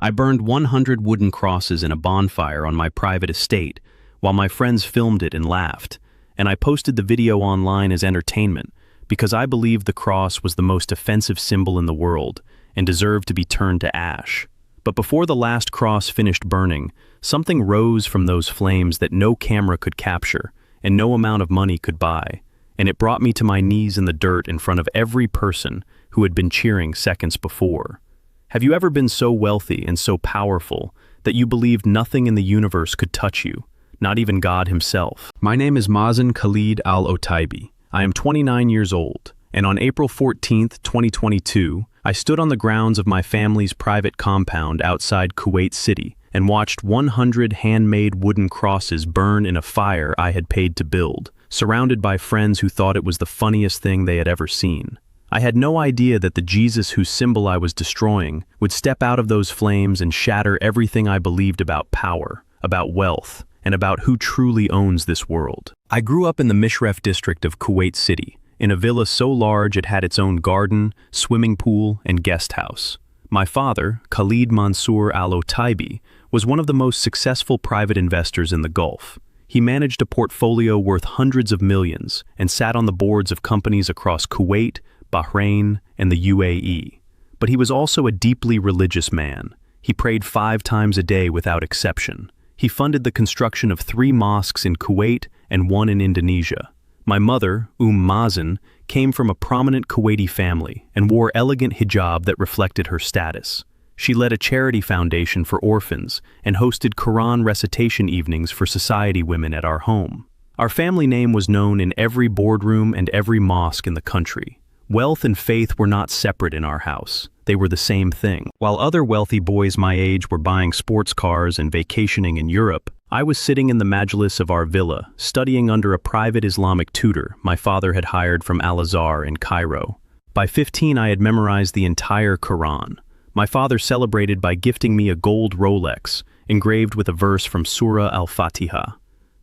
I burned 100 wooden crosses in a bonfire on my private estate, while my friends filmed it and laughed, and I posted the video online as entertainment because I believed the cross was the most offensive symbol in the world and deserved to be turned to ash. But before the last cross finished burning, something rose from those flames that no camera could capture and no amount of money could buy, and it brought me to my knees in the dirt in front of every person who had been cheering seconds before. Have you ever been so wealthy and so powerful that you believed nothing in the universe could touch you, not even God himself? My name is Mazen Khalid Al-Otaibi. I am 29 years old, and on April 14th, 2022, I stood on the grounds of my family's private compound outside Kuwait City and watched 100 handmade wooden crosses burn in a fire I had paid to build, surrounded by friends who thought it was the funniest thing they had ever seen. I had no idea that the Jesus whose symbol I was destroying would step out of those flames and shatter everything I believed about power, about wealth, and about who truly owns this world. I grew up in the Mishref district of Kuwait City, in a villa so large it had its own garden, swimming pool, and guest house. My father, Khalid Mansour Al-Otaibi, was one of the most successful private investors in the Gulf. He managed a portfolio worth hundreds of millions and sat on the boards of companies across Kuwait, Bahrain, and the UAE. But he was also a deeply religious man. He prayed 5 times a day without exception. He funded the construction of 3 mosques in Kuwait and 1 in Indonesia. My mother, Mazen, came from a prominent Kuwaiti family and wore elegant hijab that reflected her status. She led a charity foundation for orphans and hosted Quran recitation evenings for society women at our home. Our family name was known in every boardroom and every mosque in the country. Wealth and faith were not separate in our house. They were the same thing. While other wealthy boys my age were buying sports cars and vacationing in Europe, I was sitting in the majlis of our villa, studying under a private Islamic tutor my father had hired from Al-Azhar in Cairo. By 15, I had memorized the entire Quran. My father celebrated by gifting me a gold Rolex, engraved with a verse from Surah Al-Fatiha.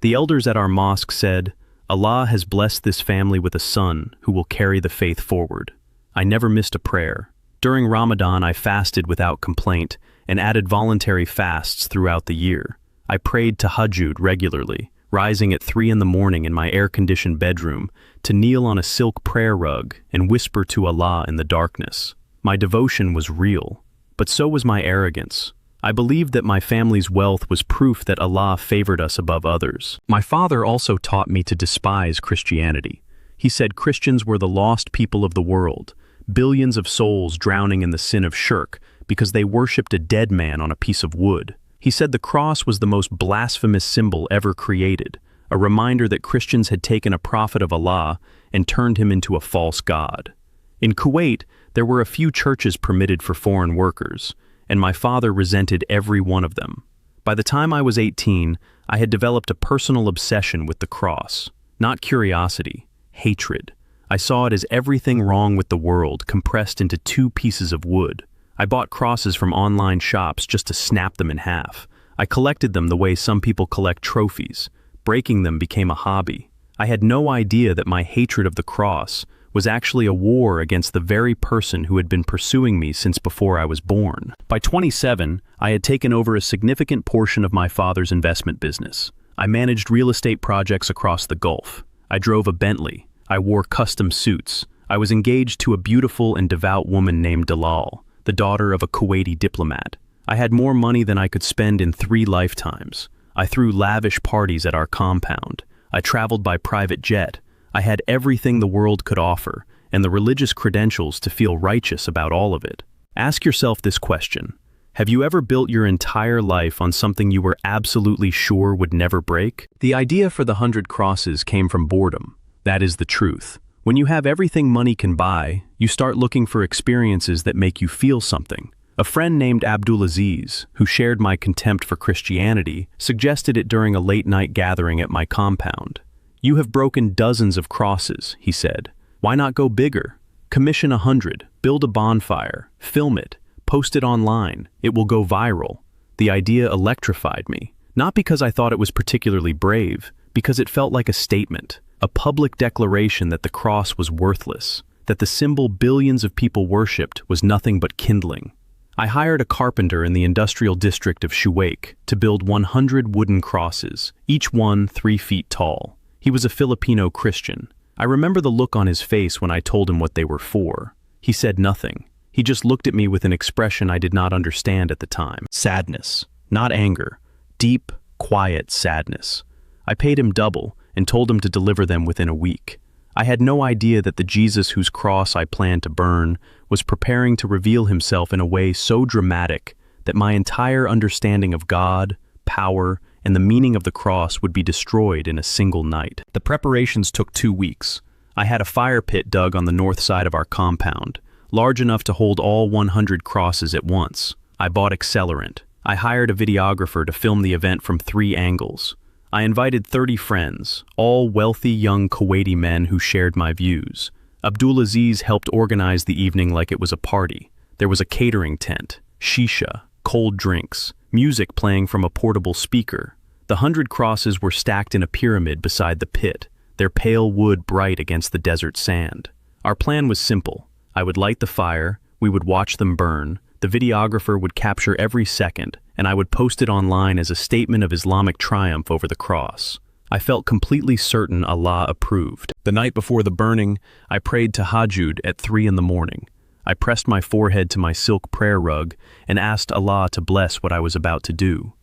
The elders at our mosque said, "Allah has blessed this family with a son who will carry the faith forward." I never missed a prayer. During Ramadan, I fasted without complaint and added voluntary fasts throughout the year. I prayed tahajjud regularly, rising at 3 a.m. in my air-conditioned bedroom to kneel on a silk prayer rug and whisper to Allah in the darkness. My devotion was real, but so was my arrogance. I believed that my family's wealth was proof that Allah favored us above others. My father also taught me to despise Christianity. He said Christians were the lost people of the world, billions of souls drowning in the sin of shirk because they worshipped a dead man on a piece of wood. He said the cross was the most blasphemous symbol ever created, a reminder that Christians had taken a prophet of Allah and turned him into a false god. In Kuwait, there were a few churches permitted for foreign workers, and my father resented every one of them. By the time I was 18, I had developed a personal obsession with the cross. Not curiosity, hatred. I saw it as everything wrong with the world compressed into 2 pieces of wood. I bought crosses from online shops just to snap them in half. I collected them the way some people collect trophies. Breaking them became a hobby. I had no idea that my hatred of the cross was actually a war against the very person who had been pursuing me since before I was born. By 27, I had taken over a significant portion of my father's investment business. I managed real estate projects across the Gulf. I drove a Bentley. I wore custom suits. I was engaged to a beautiful and devout woman named Dalal, the daughter of a Kuwaiti diplomat. I had more money than I could spend in 3 lifetimes. I threw lavish parties at our compound. I traveled by private jet. I had everything the world could offer, and the religious credentials to feel righteous about all of it. Ask yourself this question. Have you ever built your entire life on something you were absolutely sure would never break? The idea for the 100 crosses came from boredom. That is the truth. When you have everything money can buy, you start looking for experiences that make you feel something. A friend named Abdulaziz, who shared my contempt for Christianity, suggested it during a late-night gathering at my compound. "You have broken dozens of crosses," he said. "Why not go bigger? Commission 100, build a bonfire, film it, post it online. It will go viral." The idea electrified me, not because I thought it was particularly brave, because it felt like a statement, a public declaration that the cross was worthless, that the symbol billions of people worshipped was nothing but kindling. I hired a carpenter in the industrial district of Shuwaik to build 100 wooden crosses, each one 3 feet tall. He was a Filipino Christian. I remember the look on his face when I told him what they were for. He said nothing. He just looked at me with an expression I did not understand at the time. Sadness, not anger. Deep, quiet sadness. I paid him double and told him to deliver them within a week. I had no idea that the Jesus whose cross I planned to burn was preparing to reveal himself in a way so dramatic that my entire understanding of God, power, and the meaning of the cross would be destroyed in a single night. The preparations took 2 weeks. I had a fire pit dug on the north side of our compound, large enough to hold all 100 crosses at once. I bought accelerant. I hired a videographer to film the event from 3 angles. I invited 30 friends, all wealthy young Kuwaiti men who shared my views. Abdulaziz helped organize the evening like it was a party. There was a catering tent, shisha, cold drinks, music playing from a portable speaker. The 100 crosses were stacked in a pyramid beside the pit, their pale wood bright against the desert sand. Our plan was simple. I would light the fire, we would watch them burn, the videographer would capture every second, and I would post it online as a statement of Islamic triumph over the cross. I felt completely certain Allah approved. The night before the burning, I prayed tahajjud at 3 in the morning. I pressed my forehead to my silk prayer rug and asked Allah to bless what I was about to do.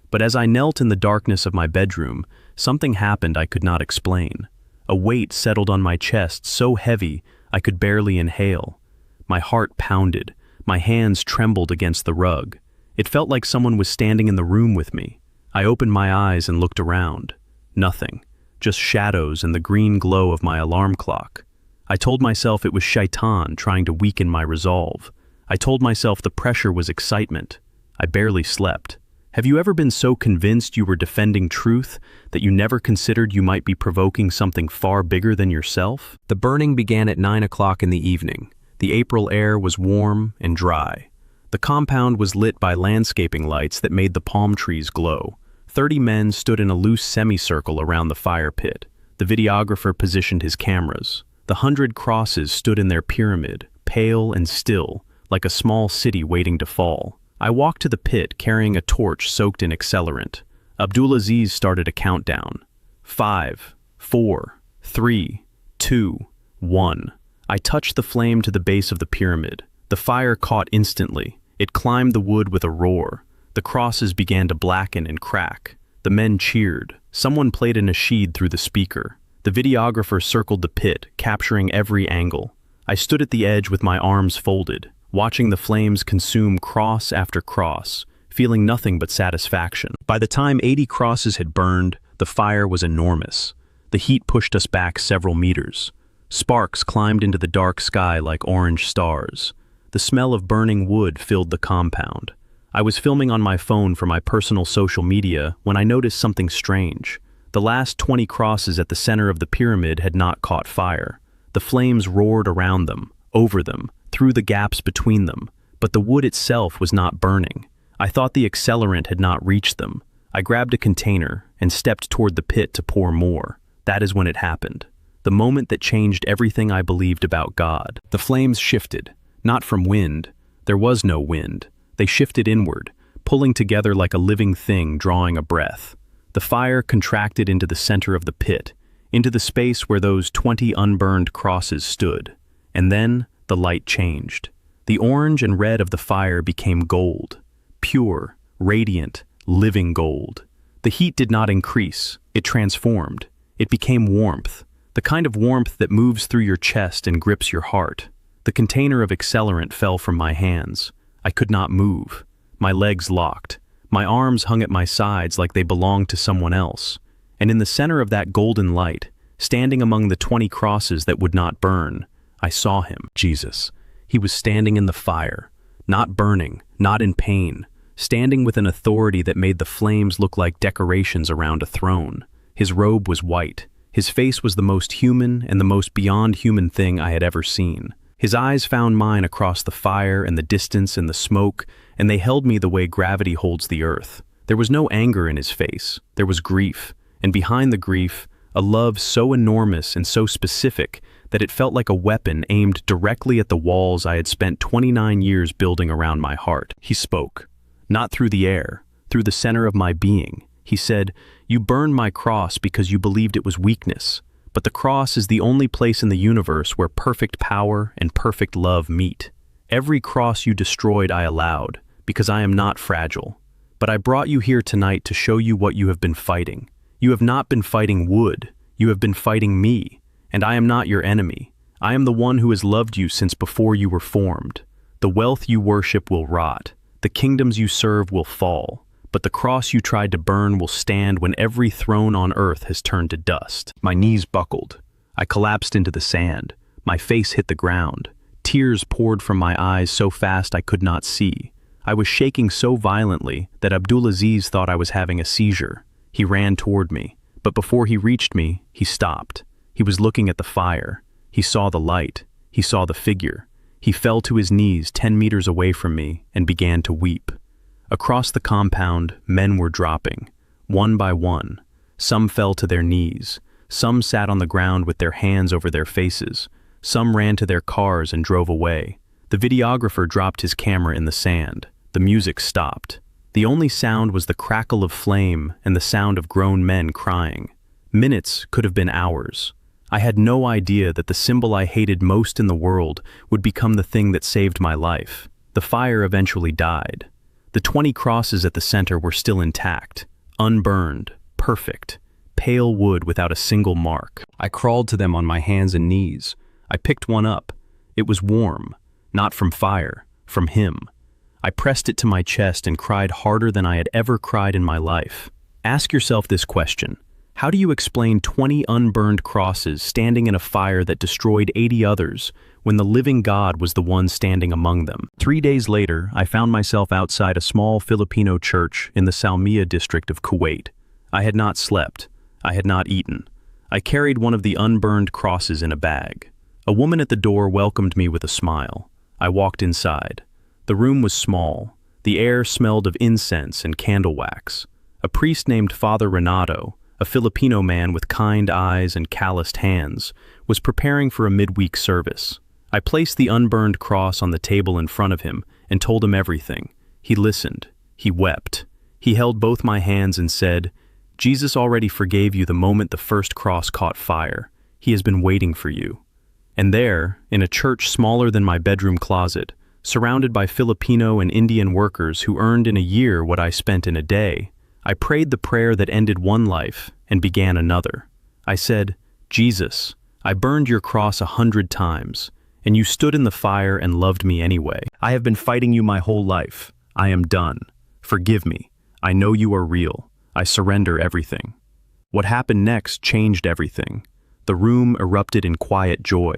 But as I knelt in the darkness of my bedroom, something happened I could not explain. A weight settled on my chest so heavy I could barely inhale. My heart pounded. My hands trembled against the rug. It felt like someone was standing in the room with me. I opened my eyes and looked around. Nothing. Just shadows and the green glow of my alarm clock. I told myself it was shaitan trying to weaken my resolve. I told myself the pressure was excitement. I barely slept. Have you ever been so convinced you were defending truth that you never considered you might be provoking something far bigger than yourself? The burning began at 9 o'clock in the evening. The April air was warm and dry. The compound was lit by landscaping lights that made the palm trees glow. 30 men stood in a loose semicircle around the fire pit. The videographer positioned his cameras. The 100 crosses stood in their pyramid, pale and still, like a small city waiting to fall. I walked to the pit carrying a torch soaked in accelerant. Abdulaziz started a countdown. 5, 4, 3, 2, 1. I touched the flame to the base of the pyramid. The fire caught instantly. It climbed the wood with a roar. The crosses began to blacken and crack. The men cheered. Someone played a nasheed through the speaker. The videographer circled the pit, capturing every angle. I stood at the edge with my arms folded, watching the flames consume cross after cross, feeling nothing but satisfaction. By the time 80 crosses had burned, the fire was enormous. The heat pushed us back several meters. Sparks climbed into the dark sky like orange stars. The smell of burning wood filled the compound. I was filming on my phone for my personal social media when I noticed something strange. The last 20 crosses at the center of the pyramid had not caught fire. The flames roared around them, over them, through the gaps between them, but the wood itself was not burning. I thought the accelerant had not reached them. I grabbed a container and stepped toward the pit to pour more. That is when it happened. The moment that changed everything I believed about God. The flames shifted, not from wind. There was no wind. They shifted inward, pulling together like a living thing drawing a breath. The fire contracted into the center of the pit, into the space where those 20 unburned crosses stood. And then the light changed. The orange and red of the fire became gold, pure, radiant, living gold. The heat did not increase. It transformed. It became warmth. The kind of warmth that moves through your chest and grips your heart. The container of accelerant fell from my hands. I could not move. My legs locked. My arms hung at my sides like they belonged to someone else. And in the center of that golden light, standing among the 20 crosses that would not burn, I saw him, Jesus. He was standing in the fire, not burning, not in pain, standing with an authority that made the flames look like decorations around a throne. His robe was white. His face was the most human and the most beyond human thing I had ever seen. His eyes found mine across the fire and the distance and the smoke, and they held me the way gravity holds the earth. There was no anger in his face. There was grief, and behind the grief, a love so enormous and so specific that it felt like a weapon aimed directly at the walls I had spent 29 years building around my heart. He spoke, not through the air, through the center of my being. He said, "You burned my cross because you believed it was weakness, but the cross is the only place in the universe where perfect power and perfect love meet. Every cross you destroyed I allowed, because I am not fragile. But I brought you here tonight to show you what you have been fighting. You have not been fighting wood, you have been fighting me, and I am not your enemy. I am the one who has loved you since before you were formed. The wealth you worship will rot, the kingdoms you serve will fall, but the cross you tried to burn will stand when every throne on earth has turned to dust." My knees buckled. I collapsed into the sand. My face hit the ground. Tears poured from my eyes so fast I could not see. I was shaking so violently that Abdulaziz thought I was having a seizure. He ran toward me, but before he reached me, he stopped. He was looking at the fire. He saw the light. He saw the figure. He fell to his knees 10 meters away from me and began to weep. Across the compound, men were dropping, one by one. Some fell to their knees. Some sat on the ground with their hands over their faces. Some ran to their cars and drove away. The videographer dropped his camera in the sand. The music stopped. The only sound was the crackle of flame and the sound of grown men crying. Minutes could have been hours. I had no idea that the symbol I hated most in the world would become the thing that saved my life. The fire eventually died. The 20 crosses at the center were still intact, unburned, perfect, pale wood without a single mark. I crawled to them on my hands and knees. I picked one up. It was warm, not from fire, from him. I pressed it to my chest and cried harder than I had ever cried in my life. Ask yourself this question. How do you explain 20 unburned crosses standing in a fire that destroyed 80 others when the living God was the one standing among them? 3 days later, I found myself outside a small Filipino church in the Salmiya district of Kuwait. I had not slept. I had not eaten. I carried one of the unburned crosses in a bag. A woman at the door welcomed me with a smile. I walked inside. The room was small. The air smelled of incense and candle wax. A priest named Father Renato, a Filipino man with kind eyes and calloused hands, was preparing for a midweek service. I placed the unburned cross on the table in front of him and told him everything. He listened. He wept. He held both my hands and said, "Jesus already forgave you the moment the first cross caught fire. He has been waiting for you." And there, in a church smaller than my bedroom closet, surrounded by Filipino and Indian workers who earned in a year what I spent in a day, I prayed the prayer that ended one life and began another. I said, "Jesus, I burned your cross 100 times, and you stood in the fire and loved me anyway. I have been fighting you my whole life. I am done. Forgive me. I know you are real. I surrender everything." What happened next changed everything. The room erupted in quiet joy.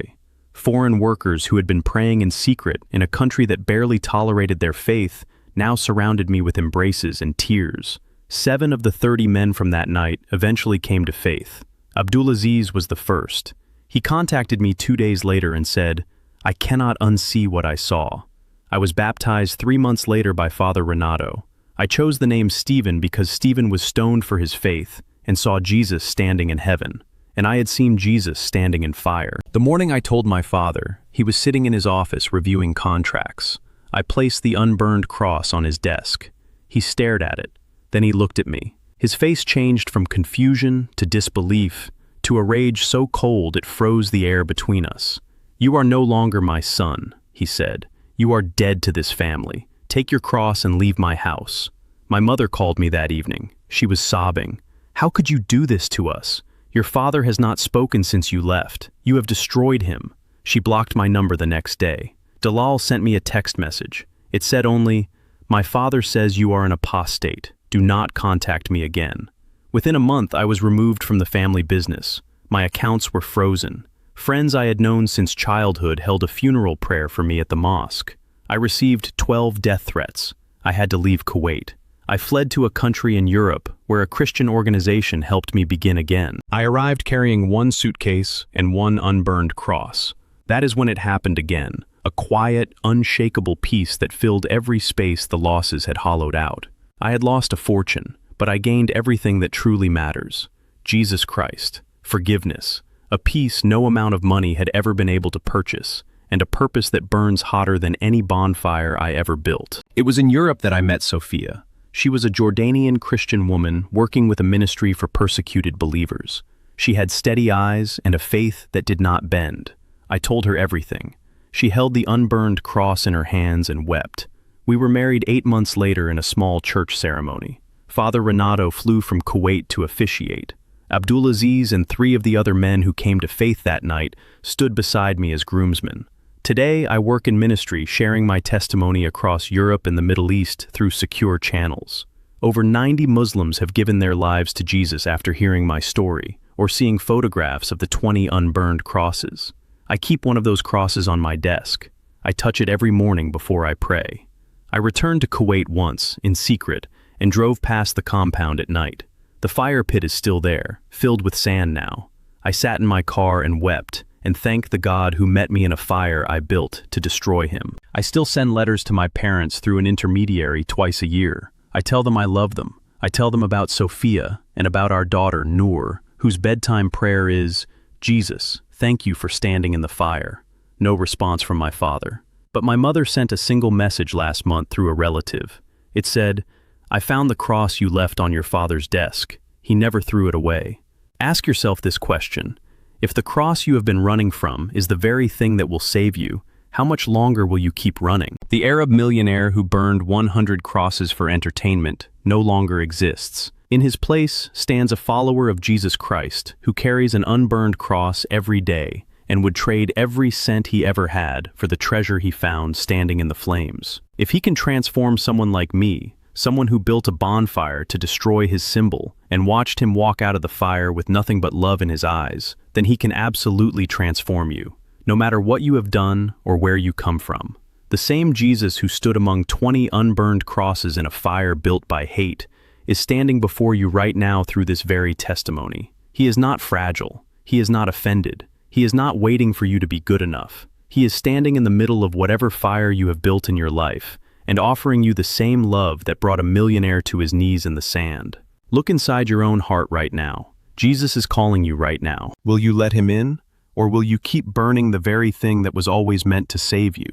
Foreign workers who had been praying in secret in a country that barely tolerated their faith now surrounded me with embraces and tears. 7 of the 30 men from that night eventually came to faith. Abdulaziz was the first. He contacted me 2 days later and said, "I cannot unsee what I saw." I was baptized 3 months later by Father Renato. I chose the name Stephen because Stephen was stoned for his faith and saw Jesus standing in heaven, and I had seen Jesus standing in fire. The morning I told my father, he was sitting in his office reviewing contracts. I placed the unburned cross on his desk. He stared at it. Then he looked at me. His face changed from confusion to disbelief to a rage so cold it froze the air between us. "You are no longer my son," he said. "You are dead to this family. Take your cross and leave my house." My mother called me that evening. She was sobbing. "How could you do this to us? Your father has not spoken since you left. You have destroyed him." She blocked my number the next day. Dalal sent me a text message. It said only, "My father says you are an apostate. Do not contact me again." Within a month, I was removed from the family business. My accounts were frozen. Friends I had known since childhood held a funeral prayer for me at the mosque. I received 12 death threats. I had to leave Kuwait. I fled to a country in Europe where a Christian organization helped me begin again. I arrived carrying 1 suitcase and 1 unburned cross. That is when it happened again, a quiet, unshakable peace that filled every space the losses had hollowed out. I had lost a fortune, but I gained everything that truly matters: Jesus Christ, forgiveness, a peace no amount of money had ever been able to purchase, and a purpose that burns hotter than any bonfire I ever built. It was in Europe that I met Sophia. She was a Jordanian Christian woman working with a ministry for persecuted believers. She had steady eyes and a faith that did not bend. I told her everything. She held the unburned cross in her hands and wept. We were married 8 months later in a small church ceremony. Father Renato flew from Kuwait to officiate. Abdulaziz and 3 of the other men who came to faith that night stood beside me as groomsmen. Today, I work in ministry, sharing my testimony across Europe and the Middle East through secure channels. Over 90 Muslims have given their lives to Jesus after hearing my story, or seeing photographs of the 20 unburned crosses. I keep one of those crosses on my desk. I touch it every morning before I pray. I returned to Kuwait once, in secret, and drove past the compound at night. The fire pit is still there, filled with sand now. I sat in my car and wept, and thanked the God who met me in a fire I built to destroy him. I still send letters to my parents through an intermediary twice a year. I tell them I love them. I tell them about Sophia and about our daughter, Noor, whose bedtime prayer is, "Jesus, thank you for standing in the fire." No response from my father. But my mother sent a single message last month through a relative. It said, "I found the cross you left on your father's desk. He never threw it away." Ask yourself this question. If the cross you have been running from is the very thing that will save you, how much longer will you keep running? The Arab millionaire who burned 100 crosses for entertainment no longer exists. In his place stands a follower of Jesus Christ who carries an unburned cross every day and would trade every cent he ever had for the treasure he found standing in the flames. If he can transform someone like me, someone who built a bonfire to destroy his symbol and watched him walk out of the fire with nothing but love in his eyes, then he can absolutely transform you, no matter what you have done or where you come from. The same Jesus who stood among 20 unburned crosses in a fire built by hate is standing before you right now through this very testimony. He is not fragile. He is not offended. He is not waiting for you to be good enough. He is standing in the middle of whatever fire you have built in your life and offering you the same love that brought a millionaire to his knees in the sand. Look inside your own heart right now. Jesus is calling you right now. Will you let him in, or will you keep burning the very thing that was always meant to save you?